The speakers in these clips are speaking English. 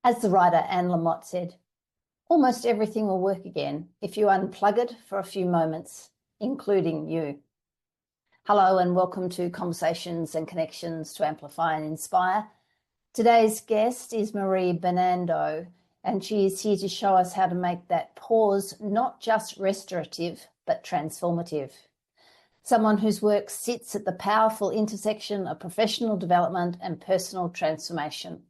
As the writer Anne Lamott said, almost everything will work again if you unplug it for a few moments, including you. Hello and welcome to Conversations and Connections to Amplify and Inspire. Today's guest is Marie Bernando, and she is here to show us how to make that pause not just restorative, but transformative. Someone whose work sits at the powerful intersection of professional development and personal transformation.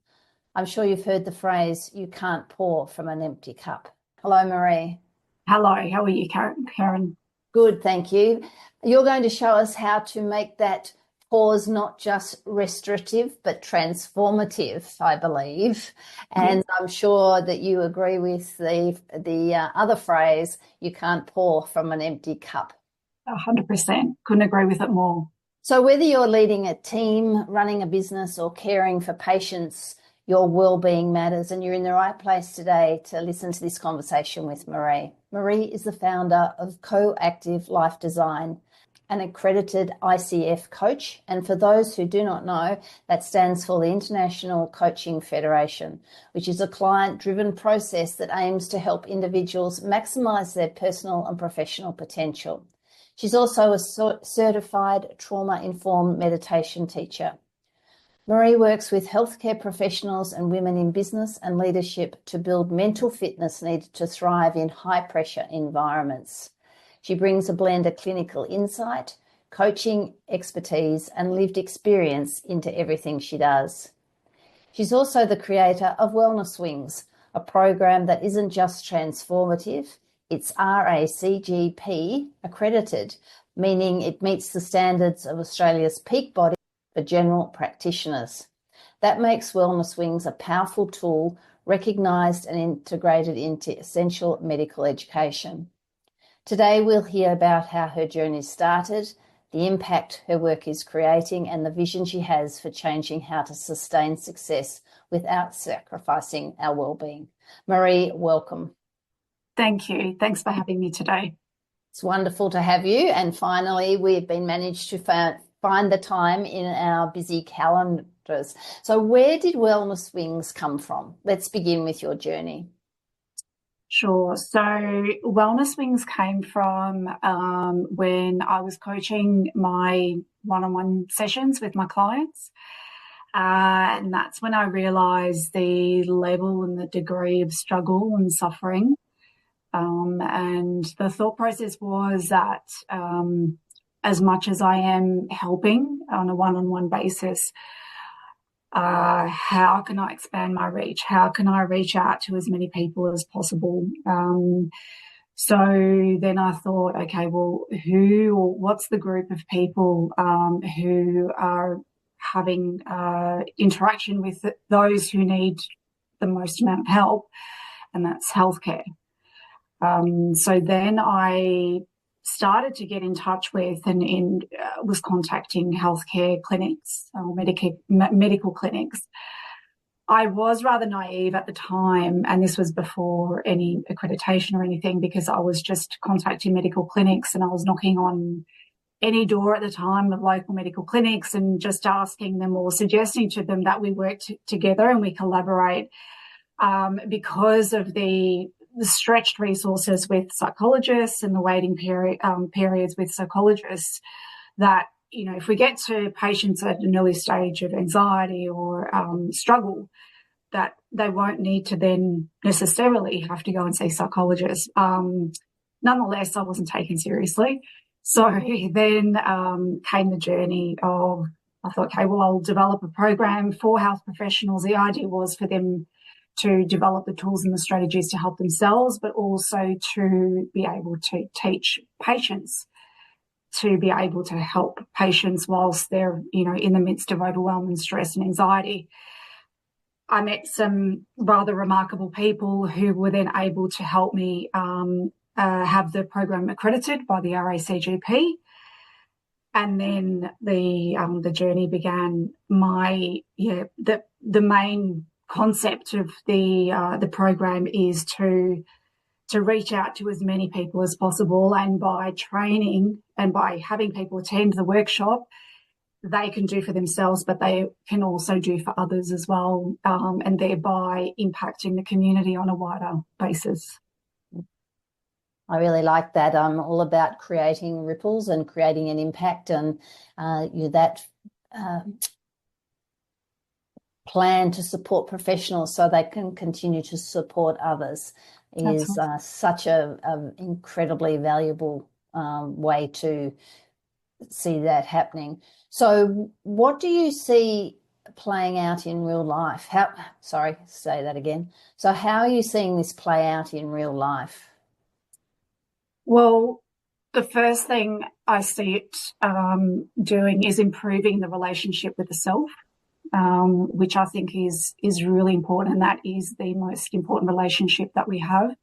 I'm sure you've heard the phrase, you can't pour from an empty cup. Hello, Marie. Hello, how are you, Kerryn? Good, thank you. You're going to show us how to make that pause not just restorative, but transformative, I believe. And Yes. I'm sure that you agree with the other phrase, you can't pour from an empty cup. 100%. Couldn't agree with it more. So whether you're leading a team, running a business, or caring for patients, your well-being matters, and you're in the right place today to listen to this conversation with Marie. Marie is the founder of Coactive Life Design, an accredited ICF coach, and for those who do not know, that stands for the International Coaching Federation, which is a client-driven process that aims to help individuals maximise their personal and professional potential. She's also a certified trauma-informed meditation teacher. Marie works with healthcare professionals and women in business and leadership to build mental fitness needed to thrive in high-pressure environments. She brings a blend of clinical insight, coaching expertise, and lived experience into everything she does. She's also the creator of Wellness Wings, a program that isn't just transformative, it's RACGP-accredited, meaning it meets the standards of Australia's peak body for general practitioners. That makes Wellness Wings a powerful tool recognised and integrated into essential medical education. Today we'll hear about how her journey started, the impact her work is creating, and the vision she has for changing how to sustain success without sacrificing our well-being. Marie, welcome. Thank you. Thanks for having me today. It's wonderful to have you. And finally, we've been managed to find the time in our busy calendars. So where did Wellness Wings come from? Let's begin with your journey. Sure. So Wellness Wings came from when I was coaching my one-on-one sessions with my clients. And that's when I realised the level and the degree of struggle and suffering. And the thought process was that as much as I am helping on a one-on-one basis, how can I expand my reach? How can I reach out to as many people as possible? So then I thought, okay, well, what's the group of people who are having interaction with those who need the most amount of help? And that's healthcare. So then I started to get in touch with and was contacting healthcare clinics, medical clinics. I was rather naive at the time, and this was before any accreditation or anything, because I was just contacting medical clinics and I was knocking on any door at the time of local medical clinics and just asking them or suggesting to them that we work together and we collaborate because of the stretched resources with psychologists and the waiting periods with psychologists, that, you know, if we get to patients at an early stage of anxiety or struggle, that they won't need to then necessarily have to go and see psychologists. Nonetheless, I wasn't taken seriously. So then came the journey of, I thought, okay, well, I'll develop a program for health professionals. The idea was for them to develop the tools and the strategies to help themselves, but also to be able to teach patients to be able to help patients whilst they're, you know, in the midst of overwhelm and stress and anxiety. I met some rather remarkable people who were then able to help me have the program accredited by the RACGP. And then the journey began. The main concept of the program is to reach out to as many people as possible, and by training and by having people attend the workshop, they can do for themselves, but they can also do for others as well, and thereby impacting the community on a wider basis. I really like that. I'm all about creating ripples and creating an impact, and that plan to support professionals so they can continue to support others is such a incredibly valuable way to see that happening. So what do you see playing out in real life? Say that again. So how are you seeing this play out in real life? Well, the first thing I see it doing is improving the relationship with the self, which I think is really important. And that is the most important relationship that we have,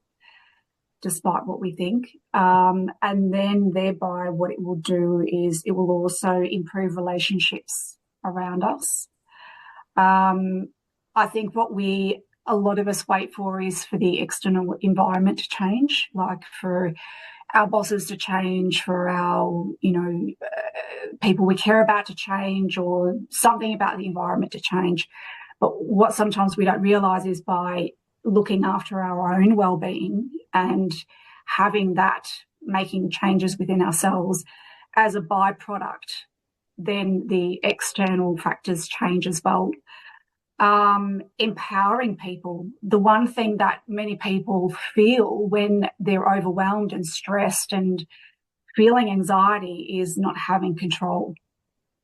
despite what we think. And then thereby what it will do is it will also improve relationships around us. I think what a lot of us wait for is for the external environment to change, like for our bosses to change, for our, people we care about to change, or something about the environment to change. But what sometimes we don't realise is by looking after our own well-being and having that, making changes within ourselves as a byproduct, then the external factors change as well. Empowering people. The one thing that many people feel when they're overwhelmed and stressed and feeling anxiety is not having control.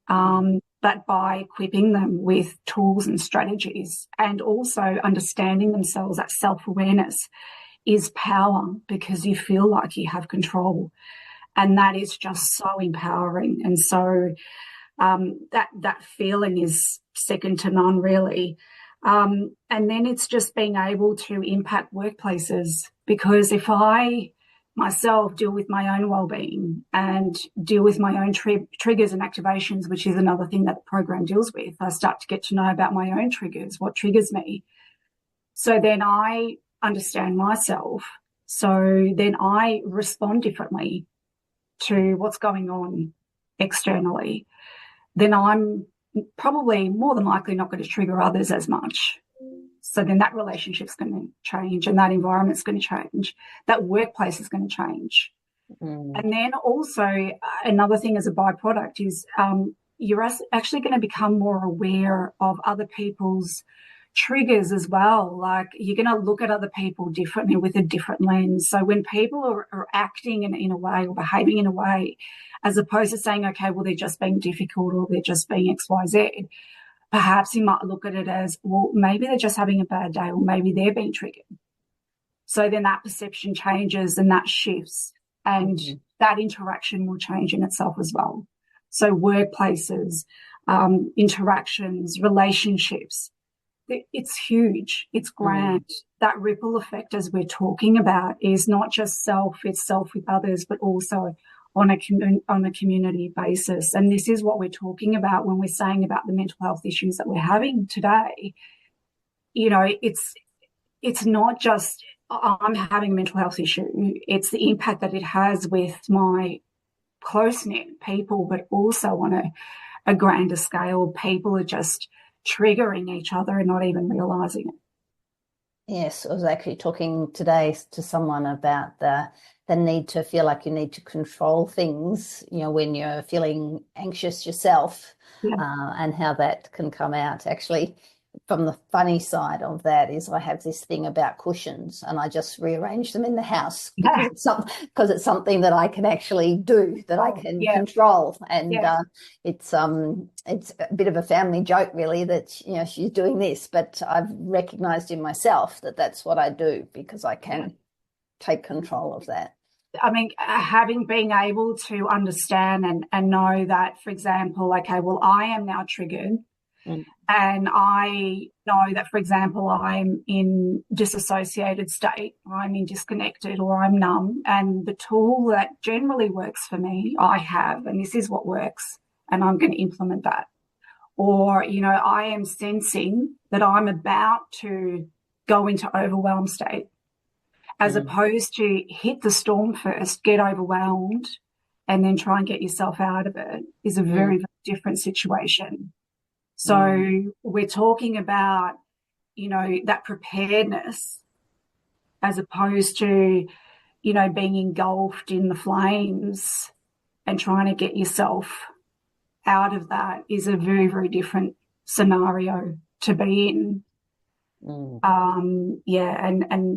But by equipping them with tools and strategies, and also understanding themselves, that self-awareness is power, because you feel like you have control. And that is just so empowering. And so that feeling is second to none, really. And then it's just being able to impact workplaces, because if I myself deal with my own well-being and deal with my own triggers and activations, which is another thing that the program deals with, I start to get to know about my own triggers, what triggers me. So then I understand myself. So then I respond differently to what's going on externally. Then I'm probably more than likely not going to trigger others as much. So then that relationship's going to change, and that environment's going to change. That workplace is going to change. And then also another thing as a byproduct is you're actually going to become more aware of other people's triggers as well. Like, you're going to look at other people differently with a different lens. So when people are acting in a way or behaving in a way, as opposed to saying, okay, well, they're just being difficult or they're just being XYZ, perhaps you might look at it as, well, maybe they're just having a bad day, or maybe they're being triggered. So then that perception changes and that shifts, and that interaction will change in itself as well. So workplaces, interactions, relationships, it's huge. It's grand. That ripple effect, as we're talking about, is not just self, it's self with others, but also on a community basis. And this is what we're talking about when we're saying about the mental health issues that we're having today. It's not just I'm having a mental health issue. It's the impact that it has with my close-knit people, but also on a grander scale. People are just triggering each other and not even realising it. Yes, I was actually talking today to someone about the need to feel like you need to control things, when you're feeling anxious yourself, and how that can come out. Actually, from the funny side of that is I have this thing about cushions, and I just rearrange them in the house because it's something that I can actually do, that I can control. And it's a bit of a family joke, really, that she's doing this, but I've recognized in myself that that's what I do, because I can take control of that. I mean, having been able to understand and know that, for example, okay, well, I am now triggered, and I know that, for example, I'm in disassociated state, I'm in disconnected, or I'm numb, and the tool that generally works for me, I have, and this is what works, and I'm going to implement that. Or, I am sensing that I'm about to go into overwhelm state, as opposed to hit the storm first, get overwhelmed, and then try and get yourself out of it, is a very, very different situation. So we're talking about, you know, that preparedness as opposed to, you know, being engulfed in the flames and trying to get yourself out of that is a very, very different scenario to be in. And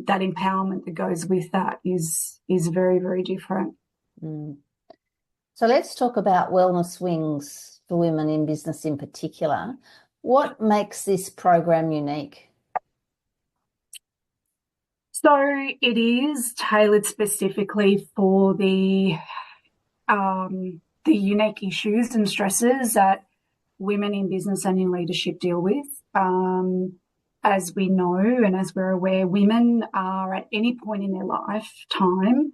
that empowerment that goes with that is very, very different. So let's talk about wellness wings for women in business in particular. What makes this program unique? So it is tailored specifically for the unique issues and stresses that women in business and in leadership deal with. As we know and as we're aware, women are at any point in their lifetime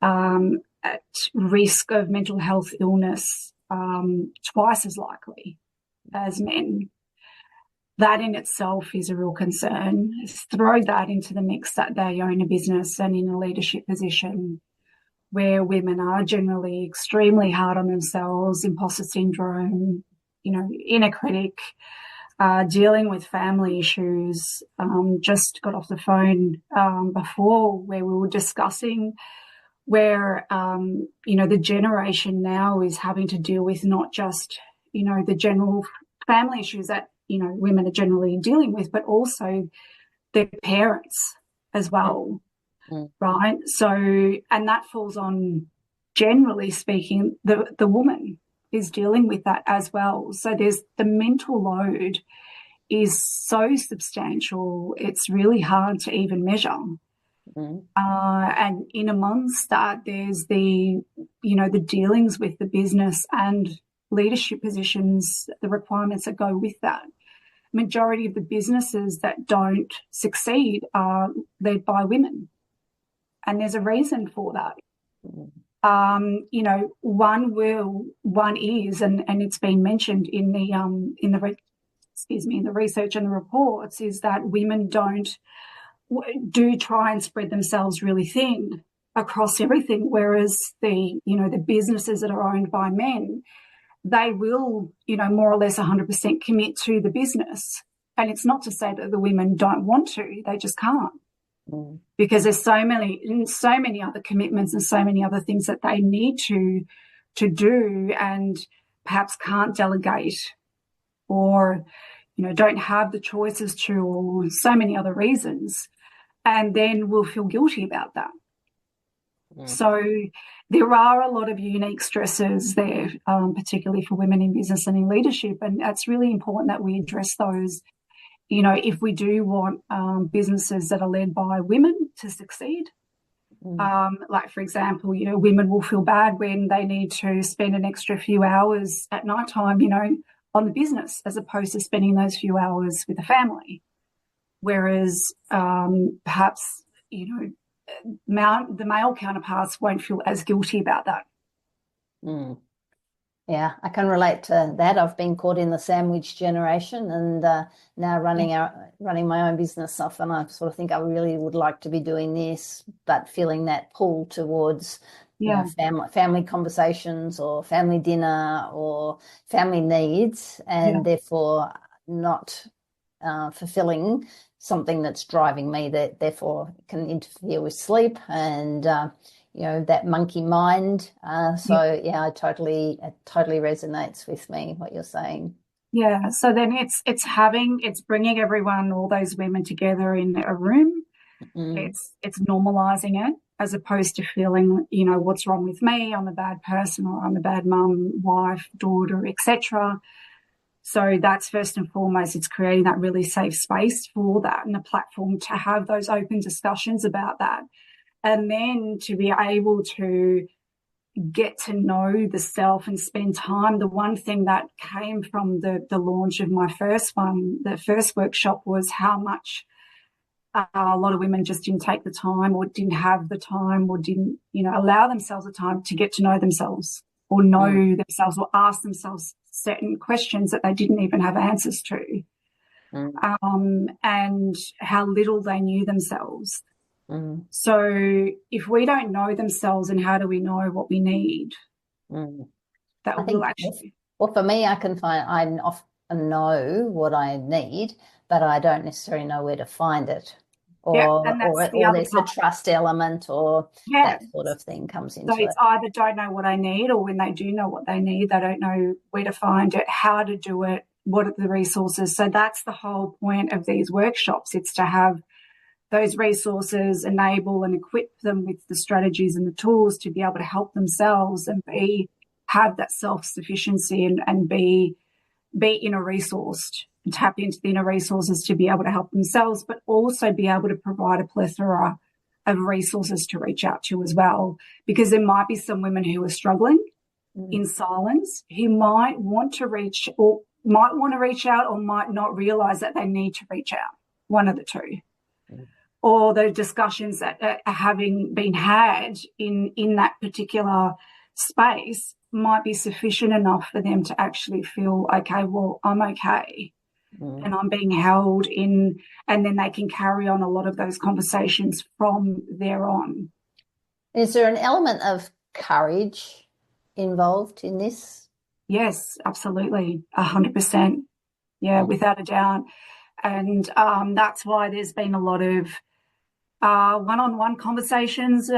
at risk of mental health illness twice as likely as men. That in itself is a real concern. Throw that into the mix that they own a business and in a leadership position where women are generally extremely hard on themselves, imposter syndrome, you know, inner critic, dealing with family issues. Just got off the phone before where we were discussing where, you know, the generation now is having to deal with not just, you know, the general family issues that, you know, women are generally dealing with, but also their parents as well, right? So, and that falls on, generally speaking, the woman is dealing with that as well. So there's the mental load is so substantial, it's really hard to even measure. And in amongst that, there's the, you know, the dealings with the business and leadership positions, the requirements that go with that. Majority of the businesses that don't succeed are led by women. And there's a reason for that. You know, one is, and it's been mentioned in the research and the reports, is that women do try and spread themselves really thin across everything, whereas the businesses that are owned by men, they will, you know, more or less 100% commit to the business. And it's not to say that the women don't want to, they just can't. Because there's so many other commitments and so many other things that they need to do and perhaps can't delegate or, you know, don't have the choices to, or so many other reasons, and then will feel guilty about that. So there are a lot of unique stresses there, particularly for women in business and in leadership, and it's really important that we address those. You know, if we do want businesses that are led by women to succeed, like, for example, you know, women will feel bad when they need to spend an extra few hours at night time, you know, on the business as opposed to spending those few hours with the family. Whereas perhaps, you know, the male counterparts won't feel as guilty about that. Yeah, I can relate to that. I've been caught in the sandwich generation, and now running my own business off, and I sort of think I really would like to be doing this, but feeling that pull towards you know, family conversations or family dinner or family needs, and therefore not fulfilling something that's driving me, that therefore can interfere with sleep and you know, that monkey mind. It totally resonates with me what you're saying. Yeah. So then it's bringing everyone, all those women together in a room. It's normalizing it as opposed to feeling, you know, what's wrong with me? I'm a bad person, or I'm a bad mum, wife, daughter, etc. So that's first and foremost, it's creating that really safe space for that and a platform to have those open discussions about that. And then to be able to get to know the self and spend time. The one thing that came from the launch of my first one, the first workshop, was how much a lot of women just didn't take the time or didn't have the time or didn't, you know, allow themselves the time to get to know themselves or know themselves or ask themselves certain questions that they didn't even have answers to, and how little they knew themselves. So if we don't know themselves, and how do we know what we need? That will actually. Well, for me, I can find I often know what I need, but I don't necessarily know where to find it, Yeah, and that's the or other there's a part. trust element, or Yeah. that sort of thing comes So into it's it. either don't know what I need, or when they do know what they need, they don't know where to find it, how to do it, what are the resources. So that's the whole point of these workshops. It's to have those resources, enable and equip them with the strategies and the tools to be able to help themselves and have that self-sufficiency and be inner resourced and tap into the inner resources to be able to help themselves, but also be able to provide a plethora of resources to reach out to as well. Because there might be some women who are struggling in silence, who might want to reach out or might not realize that they need to reach out, one of the two. Or the discussions that are having been had in that particular space might be sufficient enough for them to actually feel, okay, well, I'm okay and I'm being held in, and then they can carry on a lot of those conversations from there on. Is there an element of courage involved in this? Yes, absolutely, 100%. Yeah, without a doubt. And that's why there's been a lot of one-on-one conversations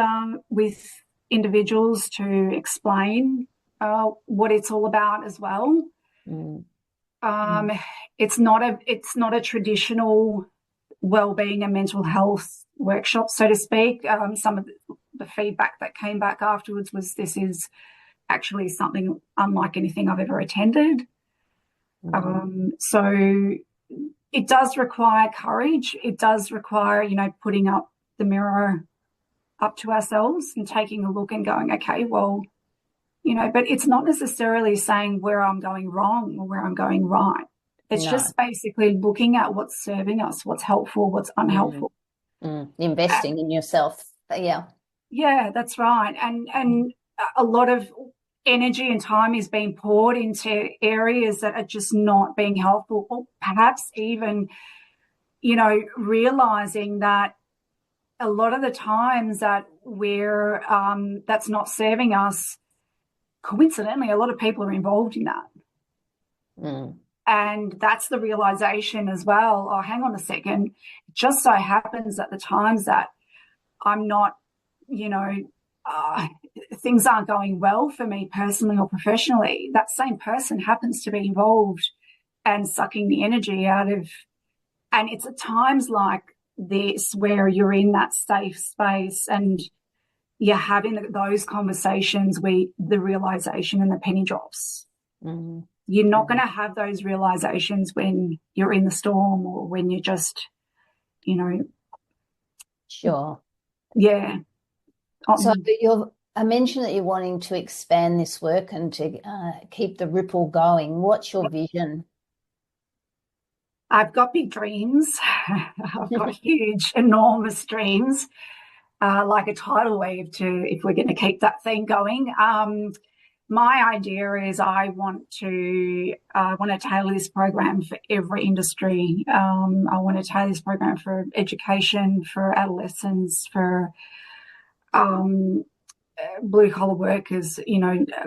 with individuals to explain what it's all about as well. It's not a traditional wellbeing and mental health workshop, so to speak. Some of the feedback that came back afterwards was this is actually something unlike anything I've ever attended. So it does require courage. It does require, putting up the mirror up to ourselves and taking a look and going, okay, well, but it's not necessarily saying where I'm going wrong or where I'm going right. It's just basically looking at what's serving us, what's helpful, what's unhelpful. Investing in yourself. Yeah. Yeah, that's right. And a lot of energy and time is being poured into areas that are just not being helpful, or perhaps even, realizing that a lot of the times that we're that's not serving us, coincidentally, a lot of people are involved in that. And that's the realization as well. Oh, hang on a second. It just so happens that the times that I'm not, things aren't going well for me personally or professionally, that same person happens to be involved and sucking the energy out of. And it's at times like this where you're in that safe space and you're having those conversations where the realization and the penny drops. You're not going to have those realizations when you're in the storm or when you're just, Sure. Yeah. So I mentioned that you're wanting to expand this work and to keep the ripple going. What's your vision? I've got big dreams. I've got huge, enormous dreams, like a tidal wave if we're going to keep that thing going. My idea is I want to tailor this program for every industry. I want to tailor this program for education, for adolescents, for blue collar workers,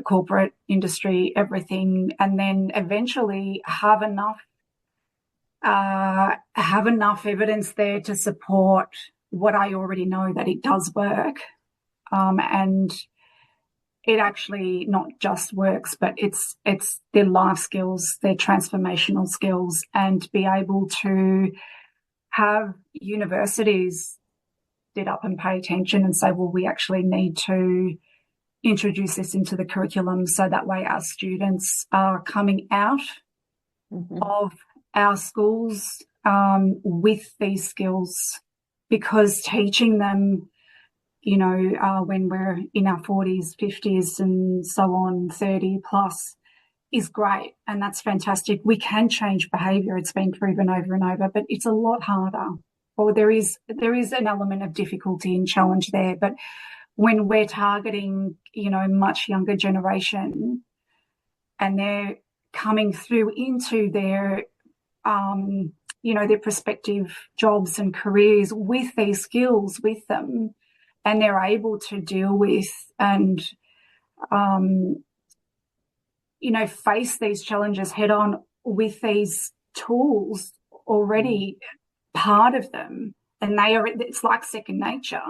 corporate industry, everything, and then eventually have enough evidence there to support what I already know, that it does work, and it actually not just works, but it's their life skills, their transformational skills, and be able to have universities sit up and pay attention and say, well, we actually need to introduce this into the curriculum so that way our students are coming out of our schools with these skills, because teaching them, when we're in our 40s, 50s and so on, 30 plus, is great, and that's fantastic. We can change behaviour. It's been proven over and over, but it's a lot harder. Or there is an element of difficulty and challenge there. But when we're targeting, much younger generation, and they're coming through into their, their prospective jobs and careers with these skills with them, and they're able to deal with and, face these challenges head on with these tools already part of them, and it's like second nature.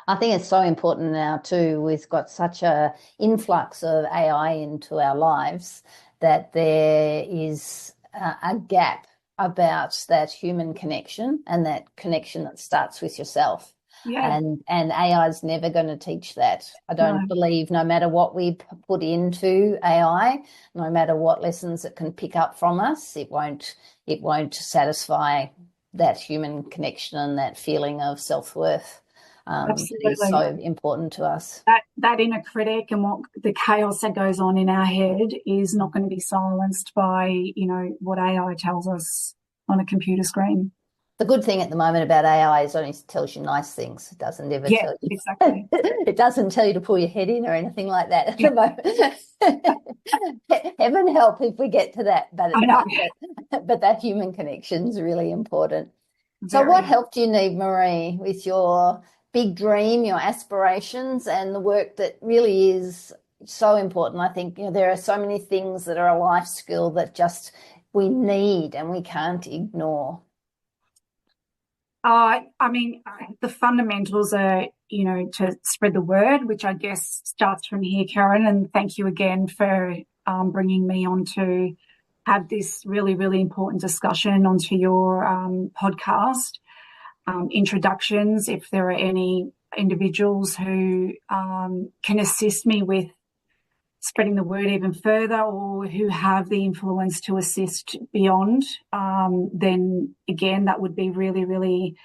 I think it's so important now too. We've got such a influx of AI into our lives that there is a gap about that human connection and that connection that starts with yourself. Yeah. And AI is never going to teach that. I don't believe, no matter what we put into AI, no matter what lessons it can pick up from us, it won't satisfy that human connection and that feeling of self-worth. Absolutely. Is so important to us. That inner critic and what the chaos that goes on in our head is not going to be silenced by, what AI tells us on a computer screen. The good thing at the moment about AI is it only tells you nice things. It doesn't ever tell you. Exactly. It doesn't tell you to pull your head in or anything like that at the moment. Heaven help if we get to that. But that human connection is really important. So what help do you need, Marie, with your big dream, your aspirations, and the work that really is so important? I think, there are so many things that are a life skill that just we need and we can't ignore. The fundamentals are, to spread the word, which I guess starts from here, Kerryn, and thank you again for bringing me on to have this really, really important discussion onto your podcast. Introductions, if there are any individuals who can assist me with spreading the word even further or who have the influence to assist beyond, then again, that would be really, really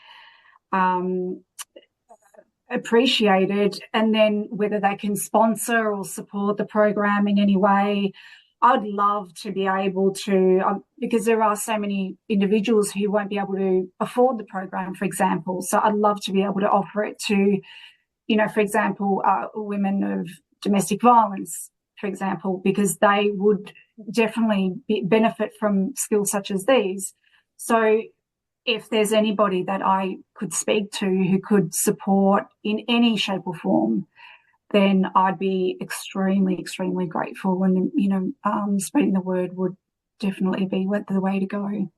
appreciated. And then whether they can sponsor or support the program in any way, I'd love to be able to, because there are so many individuals who won't be able to afford the program, for example. So I'd love to be able to offer it to, for example, women of domestic violence, for example, because they would definitely benefit from skills such as these. So if there's anybody that I could speak to who could support in any shape or form, then I'd be extremely, extremely grateful. And, spreading the word would definitely be the way to go.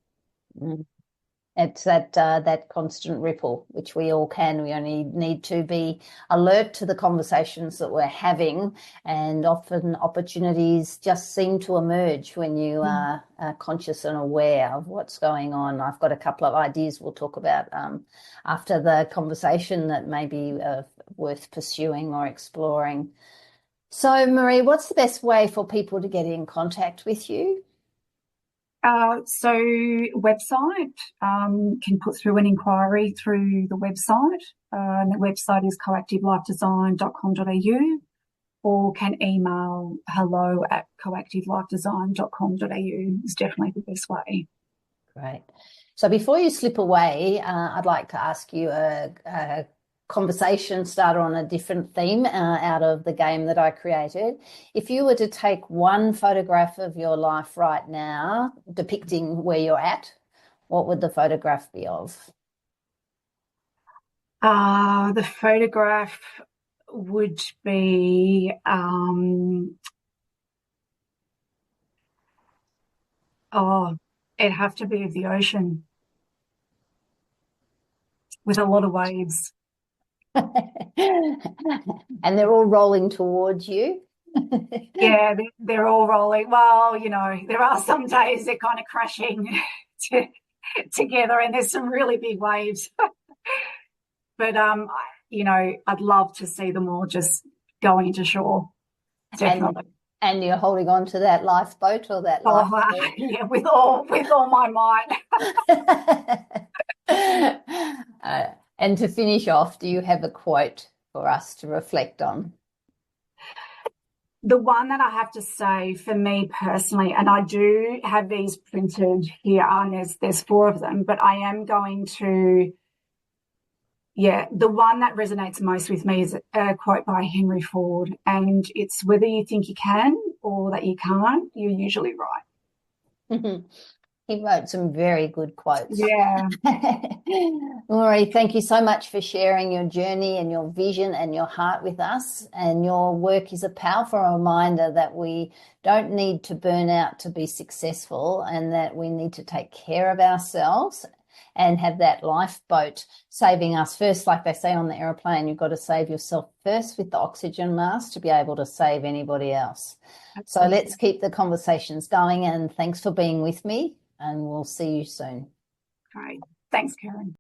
It's that constant ripple, which we all can. We only need to be alert to the conversations that we're having, and often opportunities just seem to emerge when you are conscious and aware of what's going on. I've got a couple of ideas we'll talk about after the conversation that may be worth pursuing or exploring. So, Marie, what's the best way for people to get in contact with you? So website, can put through an inquiry through the website. And the website is coactivelifedesign.com.au, or can email hello@coactivelifedesign.com.au is definitely the best way. Great. So before you slip away, I'd like to ask you a conversation starter on a different theme out of the game that I created. If you were to take one photograph of your life right now depicting where you're at, what would the photograph be of? The photograph would be it'd have to be of the ocean with a lot of waves. And they're all rolling towards you. Yeah, they're all rolling. Well, there are some days they're kind of crashing together, and there's some really big waves. But I'd love to see them all just going into shore. Definitely. And you're holding on to that lifeboat or that lifeboat? Yeah, with all my might. And to finish off, do you have a quote for us to reflect on? The one that I have to say for me personally, and I do have these printed here, and there's 4 of them, but I am going to, the one that resonates most with me is a quote by Henry Ford, and it's, whether you think you can or that you can't, you're usually right. He wrote some very good quotes. Yeah. Marie, thank you so much for sharing your journey and your vision and your heart with us. And your work is a powerful reminder that we don't need to burn out to be successful, and that we need to take care of ourselves and have that lifeboat saving us first. Like they say on the aeroplane, you've got to save yourself first with the oxygen mask to be able to save anybody else. So let's keep the conversations going, and thanks for being with me, and we'll see you soon. Great. Thanks, Kerryn.